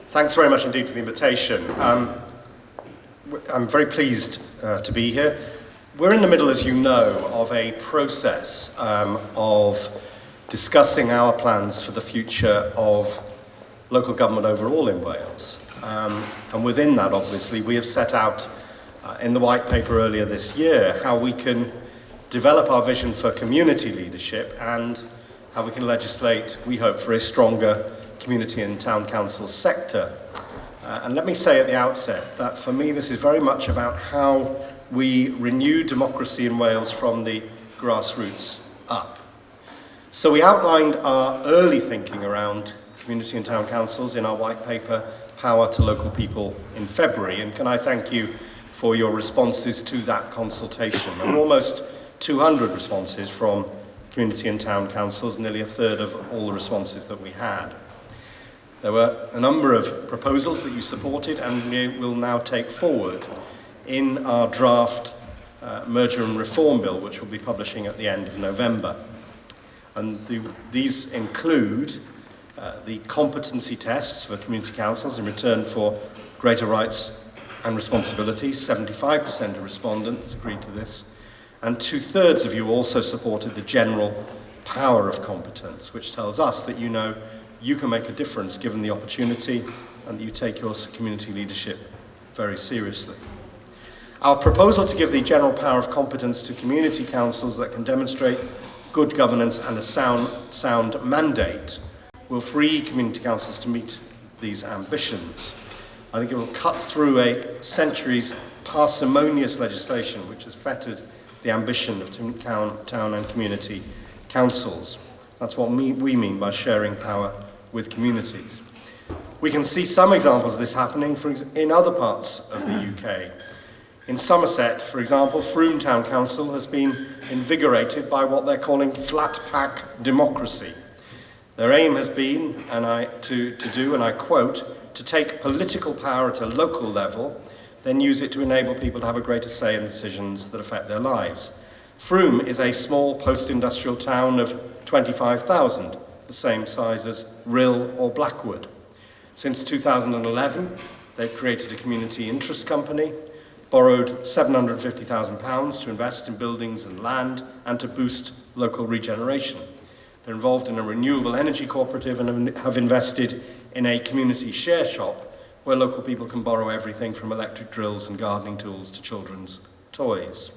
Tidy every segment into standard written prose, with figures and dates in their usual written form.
Thanks very much indeed for the invitation. I'm very pleased to be here. We're in the middle, as you know, of a process of discussing our plans for the future of local government overall in Wales. And within that, obviously, we have set out in the white paper earlier this year how we can develop our vision for community leadership and how we can legislate, we hope, for a stronger community and town council sector. And let me say at the outset that for me this is very much about how we renew democracy in Wales from the grassroots up. So we outlined our early thinking around community and town councils in our white paper, Power to Local People, in February. And can I thank you for your responses to that consultation? There were almost 200 responses from community and town councils, nearly a third of all the responses that we had. There were a number of proposals that you supported and we will now take forward in our draft merger and reform bill, which we'll be publishing at the end of November. And these include the competency tests for community councils in return for greater rights and responsibilities. 75% of respondents agreed to this. And 2/3 of you also supported the general power of competence, which tells us that you can make a difference given the opportunity and that you take your community leadership very seriously. Our proposal to give the general power of competence to community councils that can demonstrate good governance and a sound mandate will free community councils to meet these ambitions. I think it will cut through a centuries parsimonious legislation which has fettered the ambition of town and community councils. That's what we mean by sharing power with communities. We can see some examples of this happening in other parts of the UK. In Somerset, for example, Frome Town Council has been invigorated by what they're calling flat pack democracy. Their aim has been, and I quote, to take political power at a local level, then use it to enable people to have a greater say in decisions that affect their lives. Frome is a small post-industrial town of 25,000, the same size as Rhyl or Blackwood. Since 2011, they've created a community interest company, borrowed £750,000 to invest in buildings and land and to boost local regeneration. They're involved in a renewable energy cooperative and have invested in a community share shop where local people can borrow everything from electric drills and gardening tools to children's toys.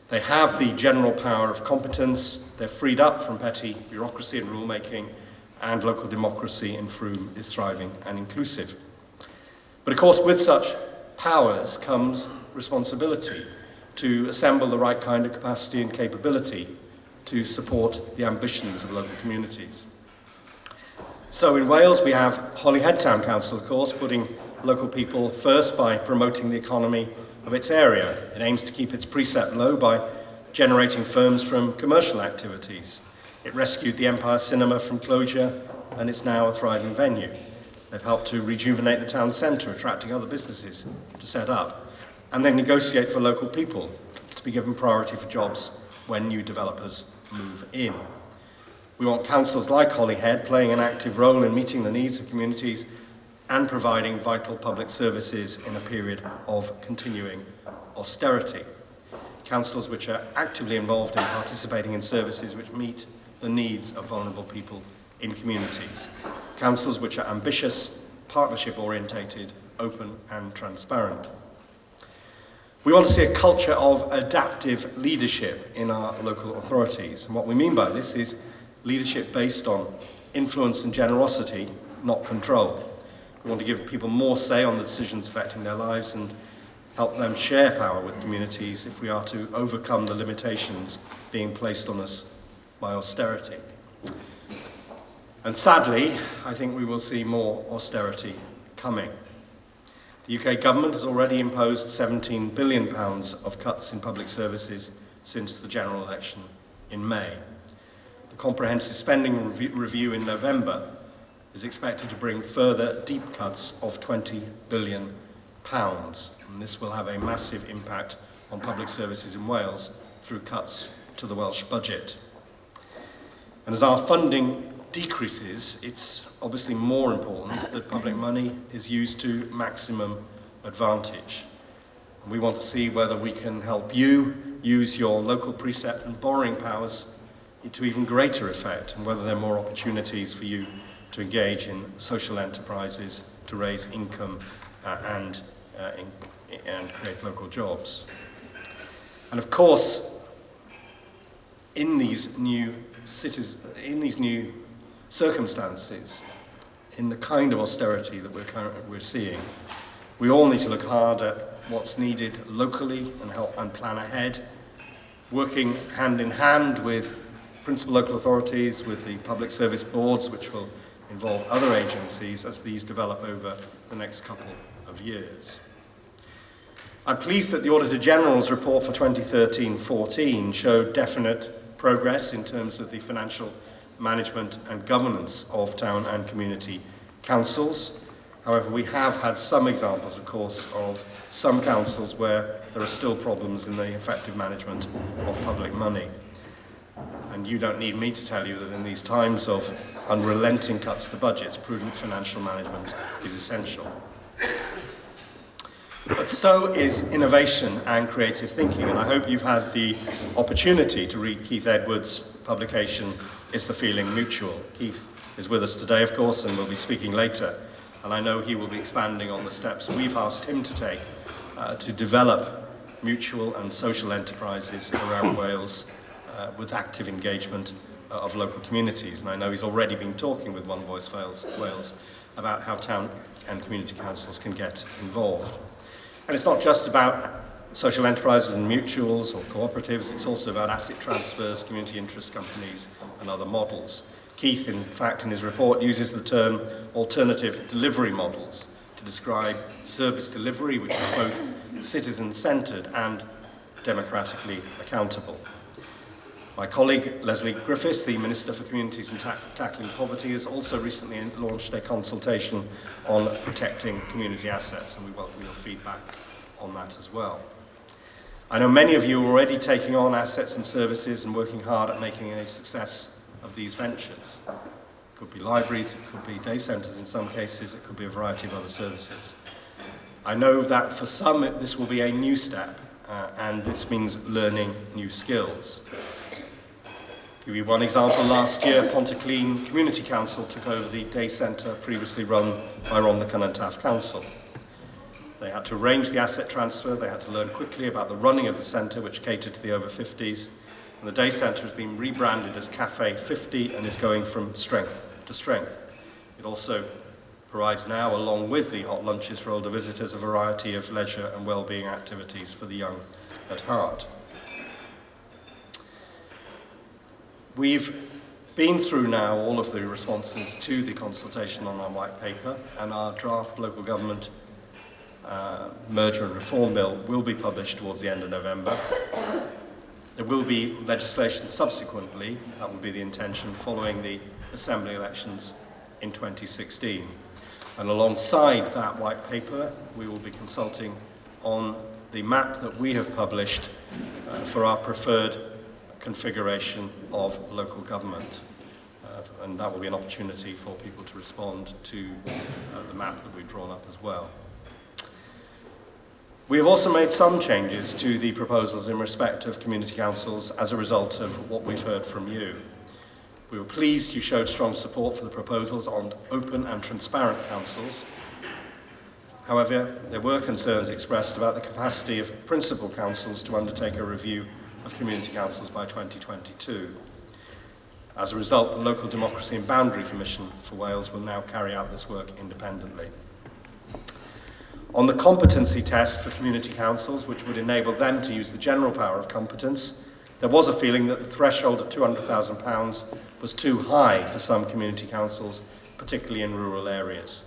They have the general power of competence, they're freed up from petty bureaucracy and rulemaking, and local democracy in Frome is thriving and inclusive. But of course, with such powers comes responsibility to assemble the right kind of capacity and capability to support the ambitions of local communities. So in Wales we have Holyhead Town Council, of course, putting local people first by promoting the economy of its area. It aims to keep its precept low by generating firms from commercial activities. It rescued the Empire Cinema from closure and it's now a thriving venue. They've helped to rejuvenate the town centre, attracting other businesses to set up. And they negotiate for local people to be given priority for jobs when new developers move in. We want councils like Holyhead playing an active role in meeting the needs of communities and providing vital public services in a period of continuing austerity. Councils which are actively involved in participating in services which meet the needs of vulnerable people in communities. Councils which are ambitious, partnership-orientated, open and transparent. We want to see a culture of adaptive leadership in our local authorities. And what we mean by this is leadership based on influence and generosity, not control. We want to give people more say on the decisions affecting their lives and help them share power with communities if we are to overcome the limitations being placed on us by austerity. And sadly, I think we will see more austerity coming. The UK government has already imposed £17 billion of cuts in public services since the general election in May. The comprehensive spending review in November is expected to bring further deep cuts of £20 billion. And this will have a massive impact on public services in Wales through cuts to the Welsh budget. And as our funding decreases, it's obviously more important that public money is used to maximum advantage. And we want to see whether we can help you use your local precept and borrowing powers to even greater effect, and whether there are more opportunities for you to engage in social enterprises to raise income and create local jobs. And of course, in these new circumstances, in the kind of austerity that we're seeing, we all need to look hard at what's needed locally and help and plan ahead, working hand in hand with principal local authorities, with the public service boards, which will involve other agencies as these develop over the next couple of years. I'm pleased that the Auditor General's report for 2013-14 showed definite progress in terms of the financial management and governance of town and community councils. However, we have had some examples, of course, of some councils where there are still problems in the effective management of public money. And you don't need me to tell you that in these times of unrelenting cuts to budgets, prudent financial management is essential. But so is innovation and creative thinking, and I hope you've had the opportunity to read Keith Edwards' publication, Is the Feeling Mutual? Keith is with us today, of course, and will be speaking later, and I know he will be expanding on the steps we've asked him to take to develop mutual and social enterprises around Wales with active engagement of local communities. And I know he's already been talking with One Voice Wales about how town and community councils can get involved. And it's not just about social enterprises and mutuals or cooperatives, it's also about asset transfers, community interest companies and other models. Keith, in fact, in his report uses the term alternative delivery models to describe service delivery which is both citizen-centred and democratically accountable. My colleague Leslie Griffiths, the Minister for Communities and Tackling Poverty, has also recently launched a consultation on protecting community assets, and we welcome your feedback on that as well. I know many of you are already taking on assets and services and working hard at making a success of these ventures. It could be libraries, it could be day centres in some cases, it could be a variety of other services. I know that for some this will be a new step, and this means learning new skills. To give you one example, last year Pontrhydfendigaid Community Council took over the day centre previously run by Ron the Cynantaf Council. They had to arrange the asset transfer, they had to learn quickly about the running of the centre, which catered to the over 50s, and the day centre has been rebranded as Cafe 50 and is going from strength to strength. It also provides now, along with the hot lunches for older visitors, a variety of leisure and well-being activities for the young at heart. We've been through now all of the responses to the consultation on our white paper, and our draft local government merger and reform bill will be published towards the end of November. There will be legislation subsequently, that will be the intention, following the Assembly elections in 2016. And alongside that white paper, we will be consulting on the map that we have published for our preferred configuration of local government. And that will be an opportunity for people to respond to the map that we've drawn up as well. We have also made some changes to the proposals in respect of community councils as a result of what we've heard from you. We were pleased you showed strong support for the proposals on open and transparent councils. However, there were concerns expressed about the capacity of principal councils to undertake a review of community councils by 2022. As a result, the Local Democracy and Boundary Commission for Wales will now carry out this work independently. On the competency test for community councils, which would enable them to use the general power of competence, there was a feeling that the threshold of £200,000 was too high for some community councils, particularly in rural areas.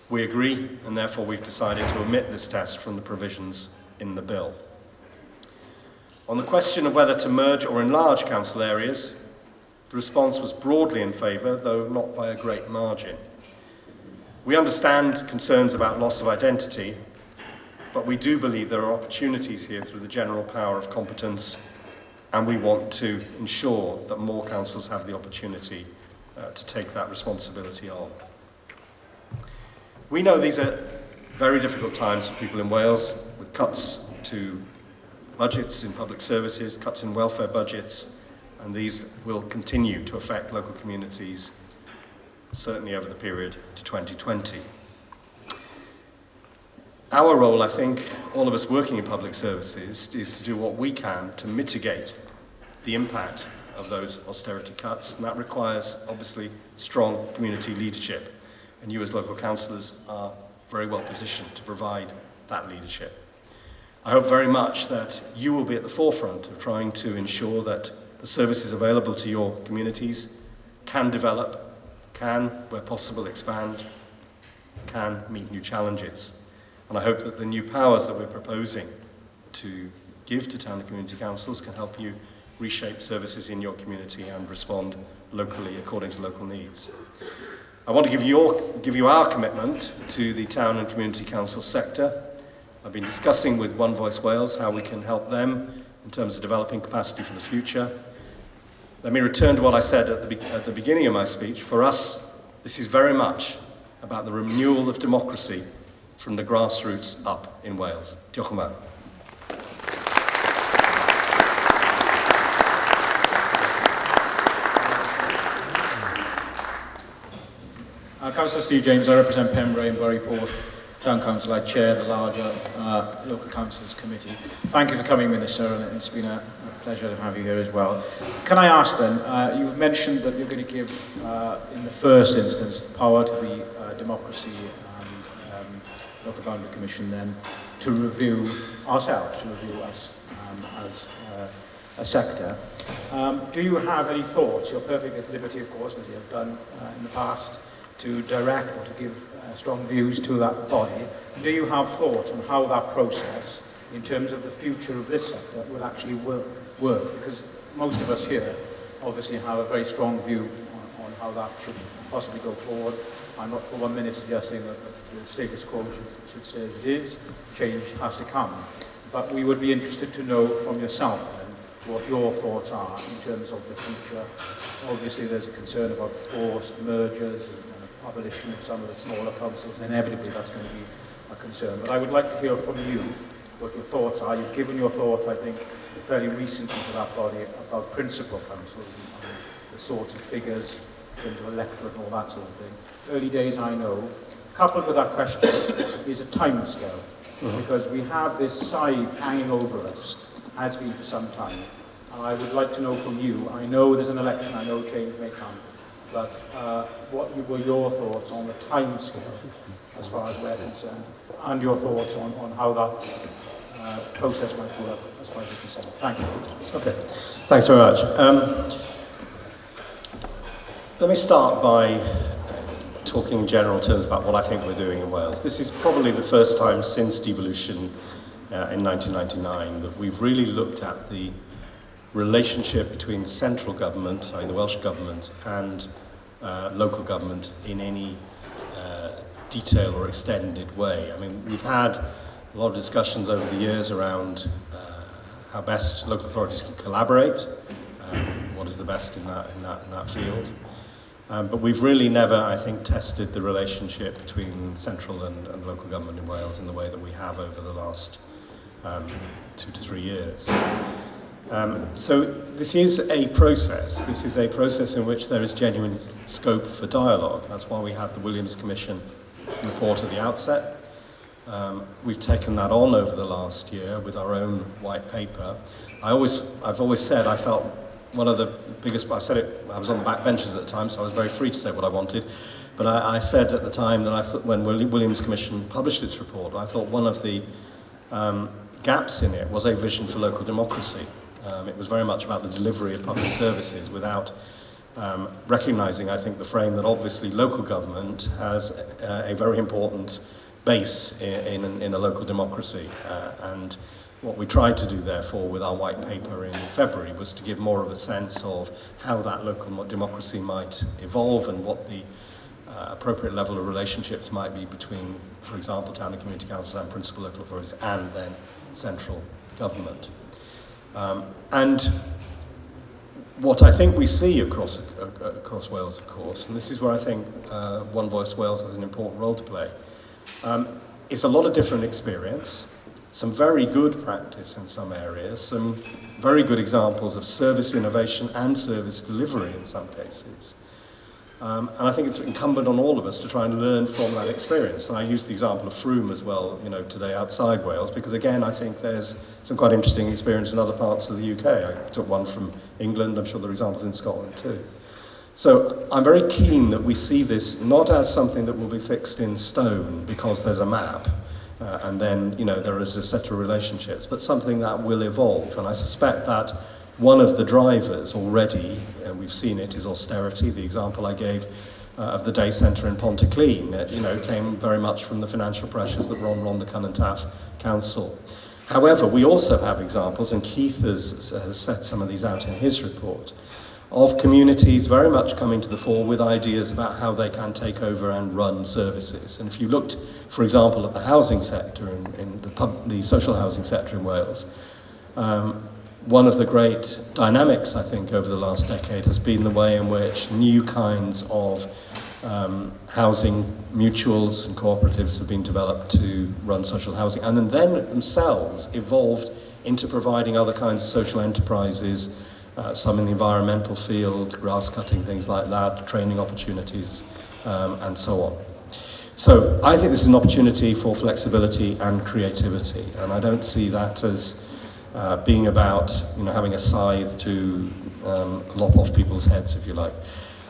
We agree, and therefore we've decided to omit this test from the provisions in the bill. On the question of whether to merge or enlarge council areas, the response was broadly in favour, though not by a great margin. We understand concerns about loss of identity, but we do believe there are opportunities here through the general power of competence, and we want to ensure that more councils have the opportunity to take that responsibility on. We know these are very difficult times for people in Wales, with cuts to budgets in public services, cuts in welfare budgets, and these will continue to affect local communities, certainly over the period to 2020. Our role, I think, all of us working in public services, is to do what we can to mitigate the impact of those austerity cuts, and that requires, obviously, strong community leadership. And you as local councillors are very well positioned to provide that leadership. I hope very much that you will be at the forefront of trying to ensure that the services available to your communities can develop, can, where possible, expand, can meet new challenges. And I hope that the new powers that we're proposing to give to town and community councils can help you reshape services in your community and respond locally according to local needs. I want to give you our commitment to the town and community council sector. I've been discussing with One Voice Wales how we can help them in terms of developing capacity for the future. Let me return to what I said at the beginning of my speech. For us, this is very much about the renewal of democracy from the grassroots up in Wales. Diolch yn fawr. Councillor Steve James, I represent Pembrey and Buryport Town Council. I chair the larger Local Councils Committee. Thank you for coming, Minister, and it's been a pleasure to have you here as well. Can I ask then, you've mentioned that you're going to give, in the first instance, the power to the Democracy and Local Boundary Commission then to review ourselves, to review us as a sector. Do you have any thoughts? You're perfectly at liberty, of course, as you have done in the past, to direct or to give strong views to that body. Do you have thoughts on how that process, in terms of the future of this sector, will actually work? Because most of us here obviously have a very strong view on how that should possibly go forward. I'm not for 1 minute suggesting that the status quo should stay as it is. Change has to come. But we would be interested to know from yourself then what your thoughts are in terms of the future. Obviously there's a concern about forced mergers and abolition of some of the smaller councils. Inevitably that's going to be a concern. But I would like to hear from you what your thoughts are. You've given your thoughts, I think, fairly recently to that body about principal councils and the sorts of figures in terms of electorate and all that sort of thing. Early days, I know. Coupled with that question is a time scale, because we have this scythe hanging over us, has been for some time. And I would like to know from you, I know there's an election, I know change may come, but what were your thoughts on the time scale as far as we're concerned, and your thoughts on how that process might work as far as you're concerned. Thank you. Okay, thanks very much. Let me start by talking in general terms about what I think we're doing in Wales. This is probably the first time since devolution in 1999 that we've really looked at the relationship between central government, i.e. the Welsh Government, and local government in any detail or extended way. I mean, we've had a lot of discussions over the years around how best local authorities can collaborate, what is the best in that field. But we've really never, I think, tested the relationship between central and local government in Wales in the way that we have over the last 2 to 3 years. So this is a process. This is a process in which there is genuine scope for dialogue. That's why we had the Williams Commission report at the outset. We've taken that on over the last year with our own white paper. I've always said I felt one of the biggest, I said it, I was on the back benches at the time, so I was very free to say what I wanted, but I said at the time that I thought when Williams Commission published its report, I thought one of the gaps in it was a vision for local democracy. It was very much about the delivery of public services without recognising, I think, the frame that obviously local government has a very important base in a local democracy. And what we tried to do, therefore, with our white paper in February was to give more of a sense of how that local democracy might evolve and what the appropriate level of relationships might be between, for example, town and community councils and principal local authorities and then central government. And what I think we see across Wales, of course, and this is where I think One Voice Wales has an important role to play, is a lot of different experience, some very good practice in some areas, some very good examples of service innovation and service delivery in some cases. And I think it's incumbent on all of us to try and learn from that experience. And I used the example of Frome as well, today outside Wales, because again, I think there's some quite interesting experience in other parts of the UK. I took one from England, I'm sure there are examples in Scotland too. So I'm very keen that we see this not as something that will be fixed in stone because there's a map, and then, there is a set of relationships, but something that will evolve. And I suspect that one of the drivers already, and we've seen it, is austerity. The example I gave of the day centre in Pontrhydfendigaid, came very much from the financial pressures that were on the Cynnon Taff Council. However, we also have examples, and Keith has set some of these out in his report, of communities very much coming to the fore with ideas about how they can take over and run services. And if you looked, for example, at the housing sector, in the social housing sector in Wales, one of the great dynamics, I think, over the last decade has been the way in which new kinds of housing mutuals and cooperatives have been developed to run social housing, and then themselves evolved into providing other kinds of social enterprises, some in the environmental field, grass cutting, things like that, training opportunities, and so on. So I think this is an opportunity for flexibility and creativity, and I don't see that as being about having a scythe to lop off people's heads, if you like.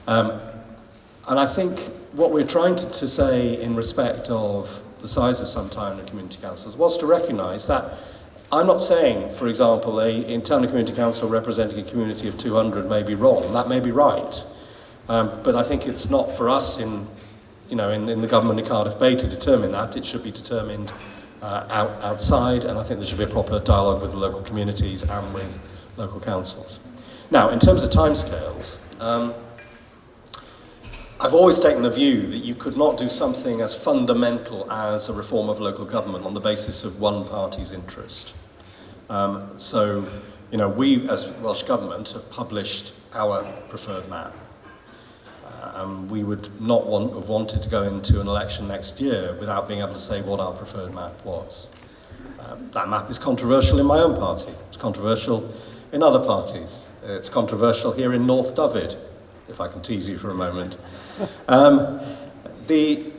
And I think what we're trying to say in respect of the size of some town and community councils was to recognise that I'm not saying, for example, a town and community council representing a community of 200 may be wrong. That may be right. But I think it's not for us in the government in Cardiff Bay to determine that. It should be determined outside, and I think there should be a proper dialogue with the local communities and with local councils. Now, in terms of timescales, I've always taken the view that you could not do something as fundamental as a reform of local government on the basis of one party's interest. So, we as Welsh Government have published our preferred map. We would not have wanted to go into an election next year without being able to say what our preferred map was. That map is controversial in my own party. It's controversial in other parties. It's controversial here in North Dyfed, if I can tease you for a moment. There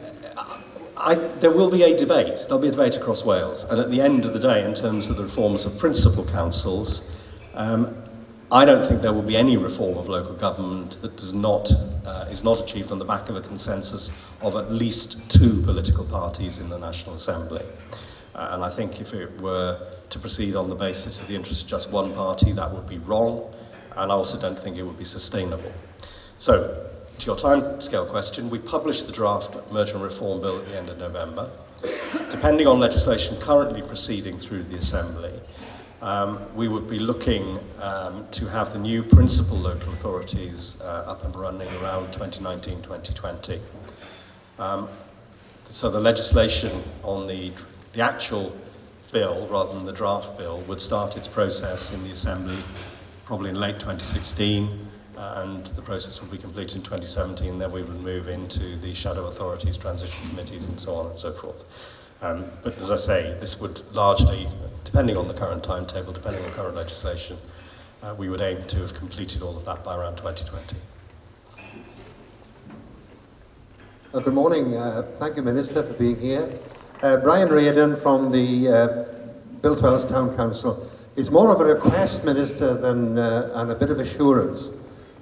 will be a debate. There'll be a debate across Wales. And at the end of the day, in terms of the reforms of principal councils, I don't think there will be any reform of local government that is not achieved on the back of a consensus of at least two political parties in the National Assembly. And I think if it were to proceed on the basis of the interest of just one party, that would be wrong. And I also don't think it would be sustainable. So, to your timescale question, we published the draft merger and reform bill at the end of November. Depending on legislation currently proceeding through the Assembly, we would be looking to have the new principal local authorities up and running around 2019-2020. So the legislation on the actual bill, rather than the draft bill, would start its process in the Assembly probably in late 2016, and the process will be completed in 2017. Then we would move into the shadow authorities, transition committees, and so on and so forth. But as I say, this would largely, depending on the current timetable, depending on current legislation, we would aim to have completed all of that by around 2020. Good morning. Thank you, Minister, for being here. Brian Reardon from the Built Wells Town Council. It's more of a request, Minister, than and a bit of assurance.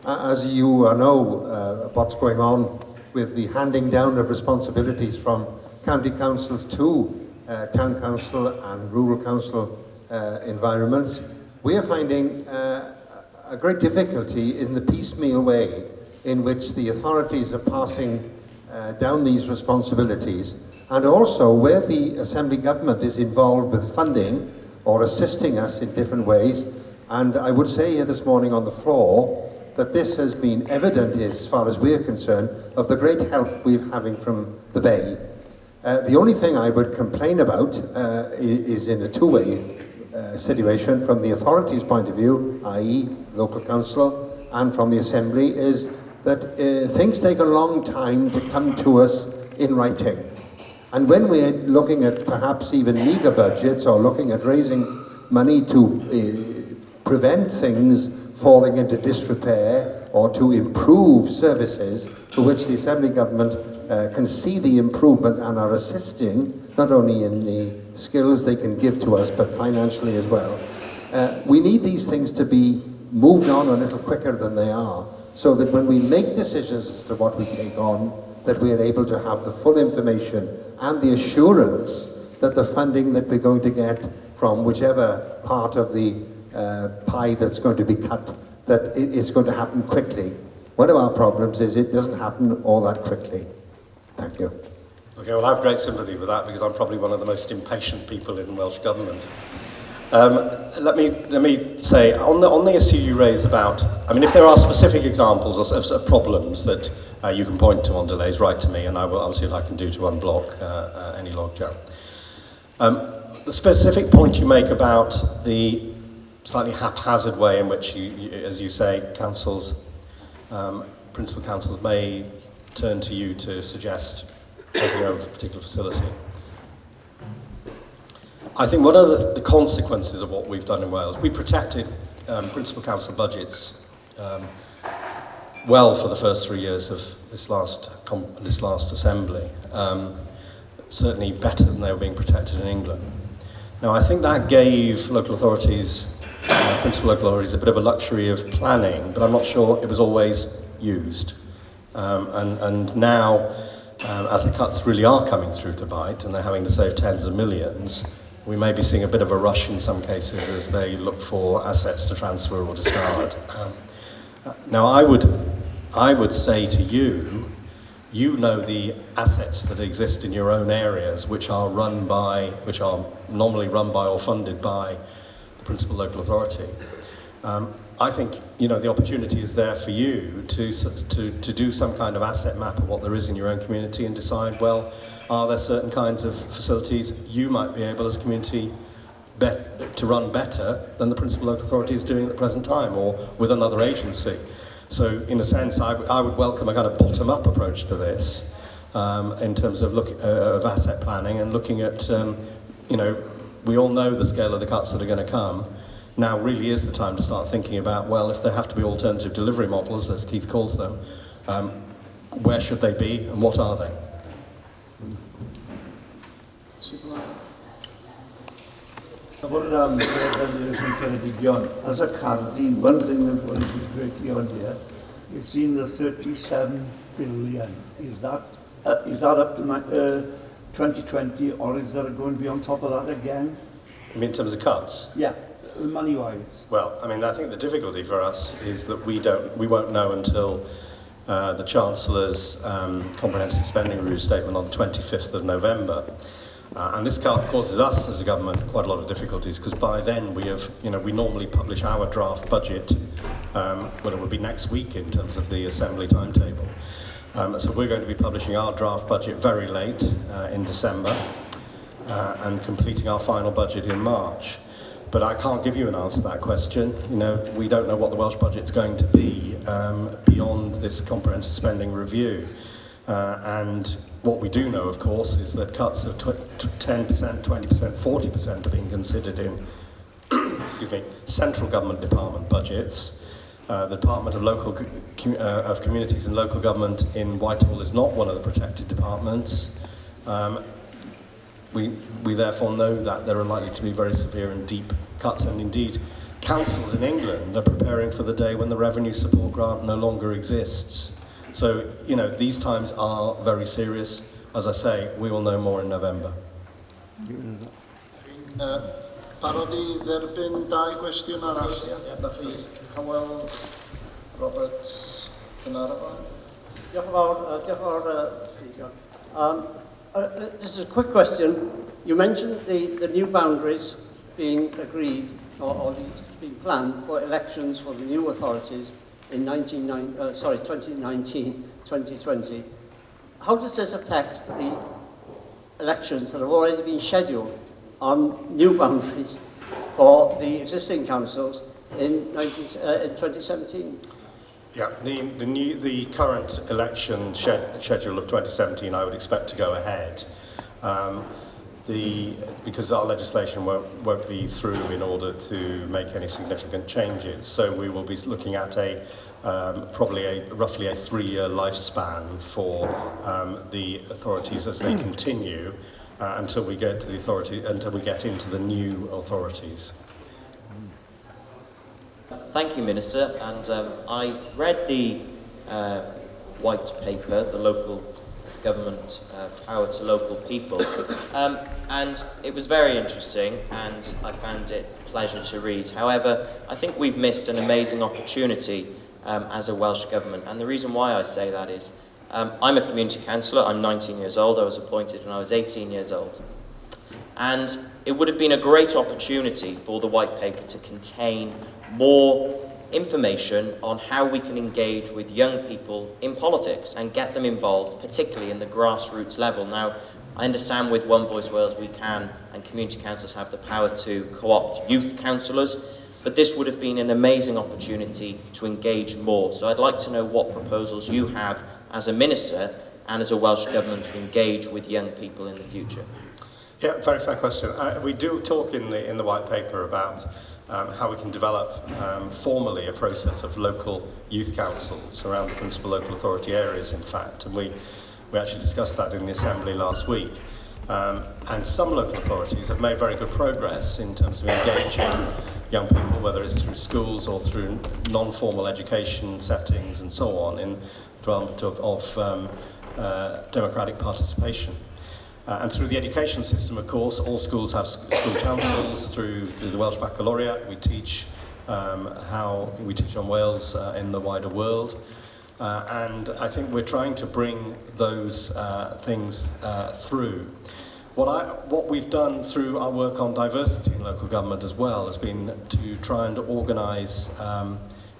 As you know, what's going on with the handing down of responsibilities from county councils to town council and rural council environments, we are finding a great difficulty in the piecemeal way in which the authorities are passing down these responsibilities, and also where the Assembly Government is involved with funding or assisting us in different ways. And I would say here this morning on the floor that this has been evident, as far as we're concerned, of the great help we're having from the Bay. The only thing I would complain about is in a two-way situation from the authorities' point of view, i.e. local council, and from the Assembly is that things take a long time to come to us in writing. And when we're looking at perhaps even meagre budgets or looking at raising money to prevent things falling into disrepair or to improve services for which the Assembly Government can see the improvement and are assisting, not only in the skills they can give to us, but financially as well. We need these things to be moved on a little quicker than they are, so that when we make decisions as to what we take on, that we are able to have the full information and the assurance that the funding that we're going to get from whichever part of the pie that's going to be cut, that it is going to happen quickly. One of our problems is it doesn't happen all that quickly. Thank you. Okay, well, I have great sympathy with that because I'm probably one of the most impatient people in Welsh Government. Let me say, on the issue you raise about, I mean, if there are specific examples of problems that you can point to on delays, write to me and I'll see what I can do to unblock any logjam. The specific point you make about the slightly haphazard way in which, as you say, councils, principal councils may turn to you to suggest taking over a particular facility. I think one of the consequences of what we've done in Wales, we protected principal council budgets well for the first 3 years of this last assembly, certainly better than they were being protected in England. Now, I think that gave local authorities, principal local authorities, a bit of a luxury of planning, but I'm not sure it was always used. And now, as the cuts really are coming through to bite, and they're having to save tens of millions, we may be seeing a bit of a rush in some cases as they look for assets to transfer or discard. Now, I would say to you, you know the assets that exist in your own areas, which are normally run by or funded by the principal local authority. I think the opportunity is there for you to do some kind of asset map of what there is in your own community and decide, well, are there certain kinds of facilities you might be able as a community to run better than the principal local authority is doing at the present time, or with another agency. So in a sense, I would welcome a kind of bottom-up approach to this in terms of of asset planning and looking at, we all know the scale of the cuts that are going to come. Now really is the time to start thinking about, well, if there have to be alternative delivery models, as Keith calls them, where should they be and what are they? About Ceredigion, as a Cardi, one thing that worries me greatly on here, you've seen the 37 billion. Is that up to 2020, or is there going to be on top of that again? You mean in terms of cuts? Yeah, money-wise. Well, I mean, I think the difficulty for us is that we won't know until the Chancellor's comprehensive spending review statement on the 25th of November. And this causes us as a government quite a lot of difficulties, because by then we normally publish our draft budget, well, it will be next week in terms of the Assembly timetable. So we're going to be publishing our draft budget very late in December and completing our final budget in March. But I can't give you an answer to that question. We don't know what the Welsh budget's going to be beyond this comprehensive spending review. And what we do know, of course, is that cuts of 10%, 20%, 40% are being considered in central government department budgets. The Department of Communities and Local Government in Whitehall is not one of the protected departments. We therefore know that there are likely to be very severe and deep cuts, and indeed councils in England are preparing for the day when the revenue support grant no longer exists. So, these times are very serious. As I say, we will know more in November. Barod i dderbyn 2 gwestiwn arall. Nath Hywel Robert Cynarfon. Diolch yn fawr, this is a quick question. You mentioned the new boundaries being agreed or being planned for elections for the new authorities in 2019-2020. How does this affect the elections that have already been scheduled on new boundaries for the existing councils in 2017? Yeah, the current election schedule of 2017 I would expect to go ahead. Because our legislation won't be through in order to make any significant changes. So we will be looking at roughly a 3-year lifespan for the authorities as they continue until we get into the new authorities. Thank you, Minister. And I read the white paper, the local government power to local people, and it was very interesting, and I found it a pleasure to read. However, I think we've missed an amazing opportunity as a Welsh Government, and the reason why I say that is I'm a community councillor. I'm 19 years old. I was appointed when I was 18 years old. And it would have been a great opportunity for the white paper to contain more information on how we can engage with young people in politics and get them involved, particularly in the grassroots level. Now, I understand with One Voice Wales we can, and community councils have the power to co-opt youth councillors, but this would have been an amazing opportunity to engage more. So I'd like to know what proposals you have as a minister and as a Welsh Government to engage with young people in the future. Yeah, very fair question. We do talk in the white paper about how we can develop formally a process of local youth councils around the principal local authority areas, in fact, and we actually discussed that in the Assembly last week. And some local authorities have made very good progress in terms of engaging young people, whether it's through schools or through non-formal education settings and so on, in development of democratic participation. And through the education system, of course, all schools have school councils. Through the Welsh Baccalaureate, we teach on Wales in the wider world. And I think we're trying to bring those things through. What we've done through our work on diversity in local government as well has been to try and organise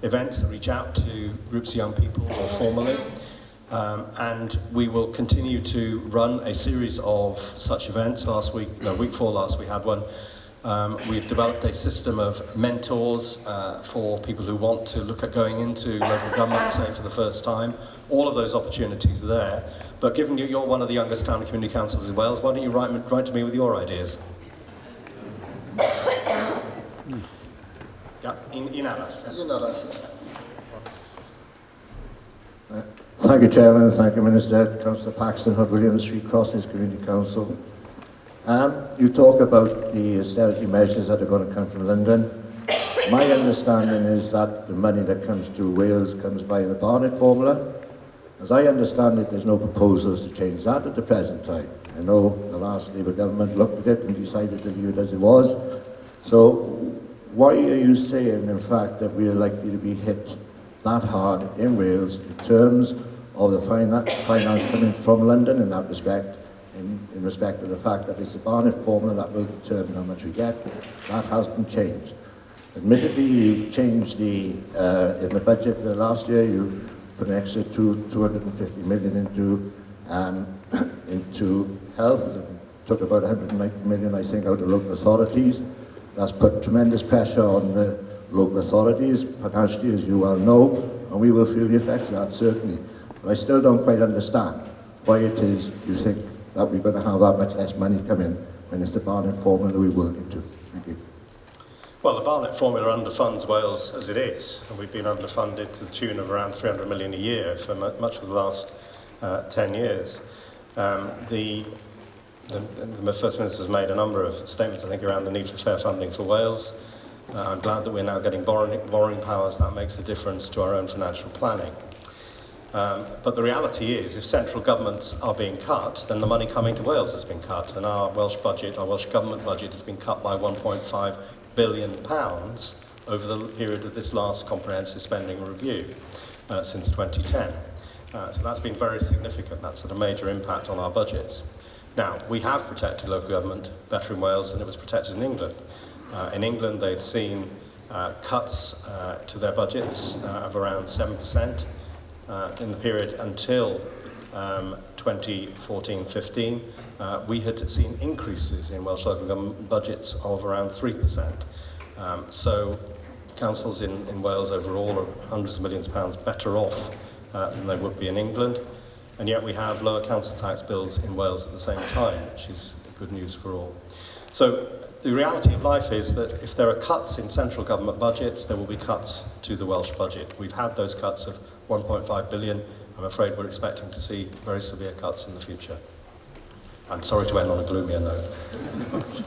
events that reach out to groups of young people more formally. And we will continue to run a series of such events. Week before last we had one. We've developed a system of mentors for people who want to look at going into local government, say for the first time. All of those opportunities are there. But given you're one of the youngest town and community councils in Wales, why don't you write to me with your ideas? Yeah, un arall. Thank you, Chairman. Thank you, Minister. Councillor Paxton, Hood Williams, Street Crosses Community Council. You talk about the austerity measures that are going to come from London. My understanding is that the money that comes to Wales comes by the Barnett formula. As I understand it, there's no proposals to change that at the present time. I know the last Labour government looked at it and decided to leave it as it was. So why are you saying, in fact, that we are likely to be hit that hard in Wales in terms of the finance coming from London in that respect, in respect of the fact that it's the Barnett formula that will determine how much we get? That hasn't changed. Admittedly, you've changed in the budget last year, you put an extra 250 million into health, and took about 190 million, I think, out of local authorities. That's put tremendous pressure on the local authorities, financially, as you well know, and we will feel the effects of that, certainly. But I still don't quite understand why it is you think that we're going to have that much less money come in when it's the Barnett formula that we're working to. Thank you. Well, the Barnett formula underfunds Wales as it is, and we've been underfunded to the tune of around 300 million a year for much of the last 10 years. The First Minister has made a number of statements, I think, around the need for fair funding for Wales. I'm glad that we're now getting borrowing powers. That makes a difference to our own financial planning. But the reality is, if central governments are being cut, then the money coming to Wales has been cut, and our Welsh government budget has been cut by £1.5 billion over the period of this last comprehensive spending review since 2010. So that's been very significant. That's had a major impact on our budgets. Now, we have protected local government better in Wales than it was protected in England. In England, they've seen cuts to their budgets of around 7% in the period until 2014-15. We had seen increases in Welsh local government budgets of around 3%. So councils in Wales overall are hundreds of millions of pounds better off than they would be in England. And yet we have lower council tax bills in Wales at the same time, which is good news for all. So the reality of life is that if there are cuts in central government budgets, there will be cuts to the Welsh budget. We've had those cuts of 1.5 billion. I'm afraid we're expecting to see very severe cuts in the future. I'm sorry to end on a gloomier note.